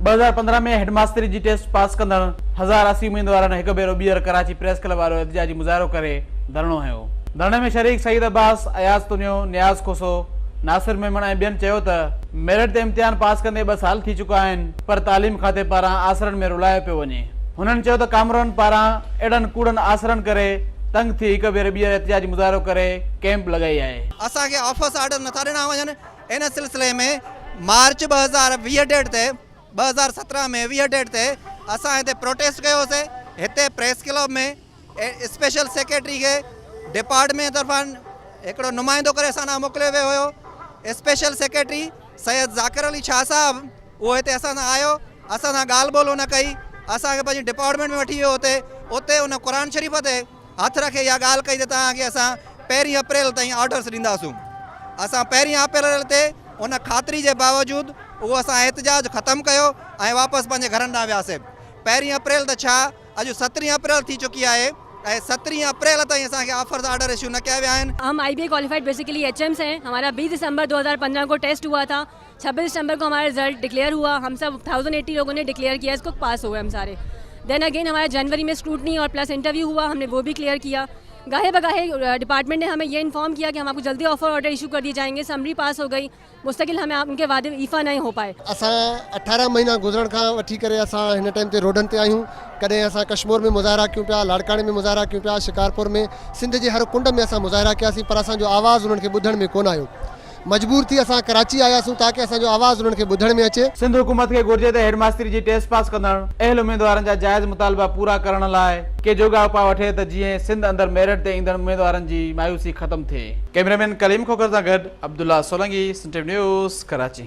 2015 में हेडमास्टरी जी test pass कंदड़ 1080 उम्मीदवारनि हिकु भेरो ॿीहर कराची प्रेस क्लब वारो एहतजाजी मुज़ाहिरो करे धरणो हयो। धरणे में शरीक सईद अब्बास, अयाज तुनियो, नियाज़ खोसो, नासिर मेमन ऐं ॿियनि चयो त मेरिट ते इम्तिहान पास कंदे 2 साल थी चुका आहिनि, पर तालीम खाते पारां आसरनि में रुलायो पियो वञे। हुननि चयो त कामरनि पारां एॾनि कूड़नि आसरनि करे तंग थी हिकु भेरो ॿीहर एहतजाजी मुज़ाहिरो करे कैंप लॻाई आहे। असांखे ऑफिस आर्डर नथा ॾिना वञनि। इन सिलसिले में मार्च 2020 डेट ते 2017 में 20 डेट ते असां हिते प्रोटेस्ट कयोसीं। हिते प्रेस क्लब में स्पेशल सेक्रेटरी खे डिपार्टमेंट तरफ़ां हिकिड़ो नुमाइंदो करे असां ॾांहुं मोकिलियो वियो हुयो। स्पेशल सेक्रेटरी सैयद ज़ाकिर अली शाह साहब उहो हिते असां सां आयो, असां सां ॻाल्हि ॿोल न कई, असांखे पंहिंजी डिपार्टमेंट में वठी वियो। उते उन क़ुरान शरीफ़ ते हथ रखे इहा ॻाल्हि कई त तव्हांखे असां 1 अप्रैल ताईं ऑर्डर्स ॾींदासूं। असां 1 अप्रैल ते उन ख़ातिरी जे बावजूदि उहो असां एहतजाज ख़तमु कयो ऐं वापसि पंहिंजे घरनि ॾांहुं वियासीं। 1 अप्रैल त छा, अॼु 17 अप्रैल थी चुकी आहे ऐं 17 अप्रैल ताईं असांखे ऑफर्स आर्डर इशू न किया विया आहिनि। हम IBA क्वालिफाइड बेसिकली HMs हैं। हमारा 20 दिसंबर 2015 को टेस्ट हुआ था। 26 दिसंबर को हमारा रिजल्ट डिक्लेयर हुआ। हम सब 1080 लोगों ने डिक्लेयर किया, इसको पास हो गए हम सारे। देन अगेन हमारा जनवरी में स्क्रूटनी और प्लस इंटरव्यू हुआ, हमने वो भी क्लियर किया। गाहे बगाहे डिपार्टमेंट ने हमें ये इन्फॉर्म किया कि हम आपको जल्दी ऑफर ऑर्डर इशू कर दिए जाएंगे। समरी पास हो गई, मुस्तकिल हमें उनके वादे ईफा नहीं हो पाए। असां 18 महीना गुजरण खां वठी करे असां हिन टाइम ते रोडनि ते आहियूं। कॾहिं असां कश्मीर में मुज़ाहिरा कयूं पिया, लाड़काणे में मुज़ाहिरा कयूं पिया, शिकारपुर में, सिंध जे हर कुंड में असां मुज़ाहिरा कयासीं, पर असांजो आवाज़ उन्हनि खे ॿुधण में कोन आयो। मजबूर थी असां कराची आयासीं ताकि असांजो आवाज़ उन्हनि खे ॿुधण में अचे। सिंध हुकूमत खे घुर्जे त हेडमास्टरी जी टेस्ट पास कंदड़ अहल उम्मीदवारनि जा जाइज़ मुतालबा पूरा करण लाइ के जोगा उपाय वठे त जीअं सिंध अंदरि मेरिट ते ईंदड़ उम्मीदवारनि जी मायूसी ख़तमु थिए। कैमरामैन कलीम खोकर सां गॾु अब्दुल्ला सोलंगी, सिंध न्यूज़, कराची।